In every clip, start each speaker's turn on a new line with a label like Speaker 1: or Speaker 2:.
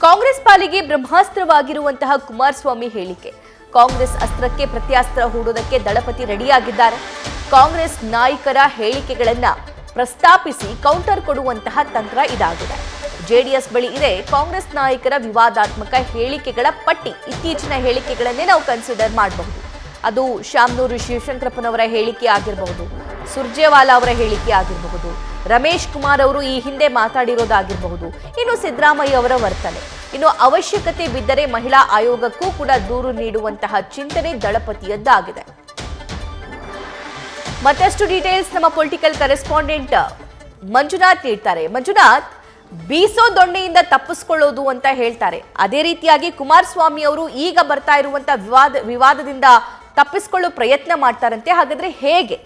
Speaker 1: ಕಾಂಗ್ರೆಸ್ ಪಾಲಿಗೆ ಬ್ರಹ್ಮಾಸ್ತ್ರವಾಗಿರುವಂತಹ ಕುಮಾರಸ್ವಾಮಿ ಹೇಳಿಕೆ. ಕಾಂಗ್ರೆಸ್ ಅಸ್ತ್ರಕ್ಕೆ ಪ್ರತ್ಯಾಸ್ತ್ರ ಹೂಡೋದಕ್ಕೆ ದಳಪತಿ ರೆಡಿಯಾಗಿದ್ದಾರೆ. ಕಾಂಗ್ರೆಸ್ ನಾಯಕರ ಹೇಳಿಕೆಗಳನ್ನ ಪ್ರಸ್ತಾಪಿಸಿ ಕೌಂಟರ್ ಕೊಡುವಂತಹ ತಂತ್ರ ಇದಾಗಿದೆ. ಜೆಡಿಎಸ್ ಬಳಿ ಇದೆ ಕಾಂಗ್ರೆಸ್ ನಾಯಕರ ವಿವಾದಾತ್ಮಕ ಹೇಳಿಕೆಗಳ ಪಟ್ಟಿ. ಇತ್ತೀಚಿನ ಹೇಳಿಕೆಗಳನ್ನೇ ನಾವು ಕನ್ಸಿಡರ್ ಮಾಡಬಹುದು. ಅದು ಶಾಮನೂರು ಶಿವಶಂಕರಪ್ಪನವರ ಹೇಳಿಕೆ ಆಗಿರಬಹುದು, ಸುರ್ಜೇವಾಲಾ ಅವರ ಹೇಳಿಕೆ ಆಗಿರಬಹುದು, ರಮೇಶ್ ಕುಮಾರ್ ಅವರು ಈ ಹಿಂದೆ ಮಾತಾಡಿರೋದಾಗಿರಬಹುದು, ಇನ್ನು ಸಿದ್ದರಾಮಯ್ಯ ಅವರ ವರ್ತನೆ, ಇನ್ನು ಅವಶ್ಯಕತೆ ಬಿದ್ದರೆ ಮಹಿಳಾ ಆಯೋಗಕ್ಕೂ ಕೂಡ ದೂರು ನೀಡುವಂತಹ ಚಿಂತನೆ ದಳಪತಿಯದ್ದಾಗಿದೆ. ಮತ್ತಷ್ಟು ಡೀಟೇಲ್ಸ್ ನಮ್ಮ ಪೊಲಿಟಿಕಲ್ ಕರೆಸ್ಪಾಂಡೆಂಟ್ ಮಂಜುನಾಥ್ ನೀಡ್ತಾರೆ. ಮಂಜುನಾಥ್, ಬೀಸೋ ದೊಣ್ಣೆಯಿಂದ ತಪ್ಪಿಸ್ಕೊಳ್ಳೋದು ಅಂತ ಹೇಳ್ತಾರೆ. ಅದೇ ರೀತಿಯಾಗಿ ಕುಮಾರಸ್ವಾಮಿ ಅವರು ಈಗ ಬರ್ತಾ ಇರುವಂತಹ ವಿವಾದದಿಂದ ತಪ್ಪಿಸಿಕೊಳ್ಳೋ ಪ್ರಯತ್ನ ಮಾಡ್ತಾರಂತೆ. ಹಾಗಾದ್ರೆ ಹೇಗೆ?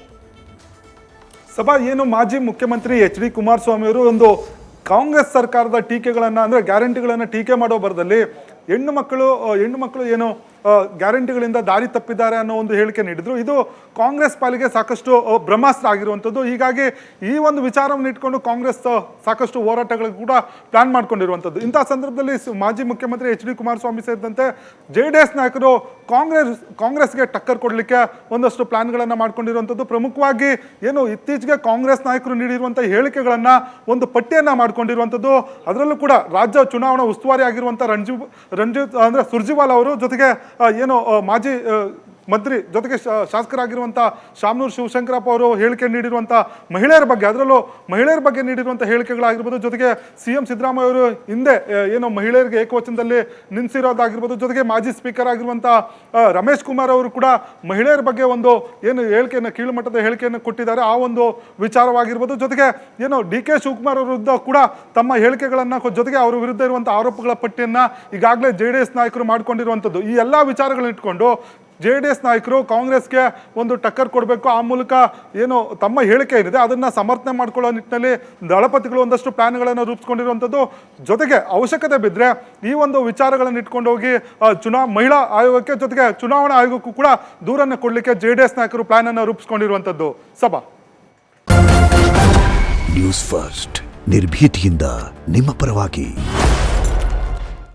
Speaker 2: ಸಭಾ ಏನು ಮಾಜಿ ಮುಖ್ಯಮಂತ್ರಿ ಎಚ್.ಡಿ. ಕುಮಾರಸ್ವಾಮಿ ಅವರು ಒಂದು ಕಾಂಗ್ರೆಸ್ ಸರ್ಕಾರದ ಟೀಕೆಗಳನ್ನು ಅಂದರೆ ಗ್ಯಾರಂಟಿಗಳನ್ನು ಟೀಕೆ ಮಾಡೋ ಬರದಲ್ಲಿ ಹೆಣ್ಣು ಮಕ್ಕಳು ಏನು ಗ್ಯಾರಂಟಿಗಳಿಂದ ದಾರಿ ತಪ್ಪಿದ್ದಾರೆ ಅನ್ನೋ ಒಂದು ಹೇಳಿಕೆ ನೀಡಿದ್ರು. ಇದು ಕಾಂಗ್ರೆಸ್ ಪಾಲಿಗೆ ಸಾಕಷ್ಟು ಬ್ರಹ್ಮಾಸ್ತ್ರ ಆಗಿರುವಂಥದ್ದು. ಹೀಗಾಗಿ ಈ ಒಂದು ವಿಚಾರವನ್ನು ಇಟ್ಕೊಂಡು ಕಾಂಗ್ರೆಸ್ ಸಾಕಷ್ಟು ಹೋರಾಟಗಳಿಗೆ ಕೂಡ ಪ್ಲಾನ್ ಮಾಡ್ಕೊಂಡಿರುವಂಥದ್ದು. ಇಂಥ ಸಂದರ್ಭದಲ್ಲಿ ಮಾಜಿ ಮುಖ್ಯಮಂತ್ರಿ ಎಚ್.ಡಿ. ಕುಮಾರಸ್ವಾಮಿ ಸೇರಿದಂತೆ JDS ನಾಯಕರು ಕಾಂಗ್ರೆಸ್ಗೆ ಟಕ್ಕರ್ ಕೊಡಲಿಕ್ಕೆ ಒಂದಷ್ಟು ಪ್ಲಾನ್ಗಳನ್ನು ಮಾಡ್ಕೊಂಡಿರುವಂಥದ್ದು. ಪ್ರಮುಖವಾಗಿ ಏನು ಇತ್ತೀಚೆಗೆ ಕಾಂಗ್ರೆಸ್ ನಾಯಕರು ನೀಡಿರುವಂಥ ಹೇಳಿಕೆಗಳನ್ನು ಒಂದು ಪಟ್ಟಿಯನ್ನು ಮಾಡ್ಕೊಂಡಿರುವಂಥದ್ದು. ಅದರಲ್ಲೂ ಕೂಡ ರಾಜ್ಯ ಚುನಾವಣಾ ಉಸ್ತುವಾರಿ ಆಗಿರುವಂಥ ರಂಜಿತ್ ಅಂದರೆ ಸುರ್ಜೇವಾಲಾ ಅವರು, ಜೊತೆಗೆ ಏನು ಮಾಜಿ ಮಂತ್ರಿ ಜೊತೆಗೆ ಶಾಸಕರಾಗಿರುವಂಥ ಶಾಮನೂರು ಶಿವಶಂಕರಪ್ಪ ಅವರು ಹೇಳಿಕೆ ನೀಡಿರುವಂಥ ಮಹಿಳೆಯರ ಬಗ್ಗೆ, ಅದರಲ್ಲೂ ಮಹಿಳೆಯರ ಬಗ್ಗೆ ನೀಡಿರುವಂಥ ಹೇಳಿಕೆಗಳಾಗಿರ್ಬೋದು, ಜೊತೆಗೆ CM ಸಿದ್ದರಾಮಯ್ಯ ಅವರು ಹಿಂದೆ ಏನು ಮಹಿಳೆಯರಿಗೆ ಏಕವಚನದಲ್ಲಿ ನಿಲ್ಲಿಸಿರೋದಾಗಿರ್ಬೋದು, ಜೊತೆಗೆ ಮಾಜಿ ಸ್ಪೀಕರ್ ಆಗಿರುವಂಥ ರಮೇಶ್ ಕುಮಾರ್ ಅವರು ಕೂಡ ಮಹಿಳೆಯರ ಬಗ್ಗೆ ಒಂದು ಏನು ಹೇಳಿಕೆಯನ್ನು ಕೀಳುಮಟ್ಟದ ಹೇಳಿಕೆಯನ್ನು ಕೊಟ್ಟಿದ್ದಾರೆ. ಆ ಒಂದು ವಿಚಾರವಾಗಿರ್ಬೋದು, ಜೊತೆಗೆ ಏನು DK ಶಿವಕುಮಾರ್ ಅವರ ವಿರುದ್ಧ ಕೂಡ ತಮ್ಮ ಹೇಳಿಕೆಗಳನ್ನು, ಜೊತೆಗೆ ಅವರ ವಿರುದ್ಧ ಇರುವಂಥ ಆರೋಪಗಳ ಪಟ್ಟಿಯನ್ನು ಈಗಾಗಲೇ JDS ನಾಯಕರು ಮಾಡಿಕೊಂಡಿರುವಂಥದ್ದು. ಈ ಎಲ್ಲ ವಿಚಾರಗಳನ್ನ ಇಟ್ಕೊಂಡು JDS ನಾಯಕರು ಕಾಂಗ್ರೆಸ್ಗೆ ಒಂದು ಟಕ್ಕರ್ ಕೊಡಬೇಕು, ಆ ಮೂಲಕ ಏನು ತಮ್ಮ ಹೇಳಿಕೆ ಏನಿದೆ ಅದನ್ನು ಸಮರ್ಥನೆ ಮಾಡ್ಕೊಳ್ಳೋ ನಿಟ್ಟಿನಲ್ಲಿ ದಳಪತಿಗಳು ಒಂದಷ್ಟು ಪ್ಲಾನ್ಗಳನ್ನು ರೂಪಿಸ್ಕೊಂಡಿರುವಂಥದ್ದು. ಜೊತೆಗೆ ಅವಶ್ಯಕತೆ ಬಿದ್ದರೆ ಈ ಒಂದು ವಿಚಾರಗಳನ್ನು ಇಟ್ಕೊಂಡು ಹೋಗಿ ಮಹಿಳಾ ಆಯೋಗಕ್ಕೆ, ಜೊತೆಗೆ ಚುನಾವಣಾ ಆಯೋಗಕ್ಕೂ ಕೂಡ ದೂರನ್ನು ಕೊಡಲಿಕ್ಕೆ JDS ನಾಯಕರು ಪ್ಲಾನನ್ನು ರೂಪಿಸ್ಕೊಂಡಿರುವಂಥದ್ದು. ಸಭಾ
Speaker 3: ನ್ಯೂಸ್ ಫಸ್ಟ್ ನಿರ್ಭೀತಿಯಿಂದ ನಿಮ್ಮ ಪರವಾಗಿ.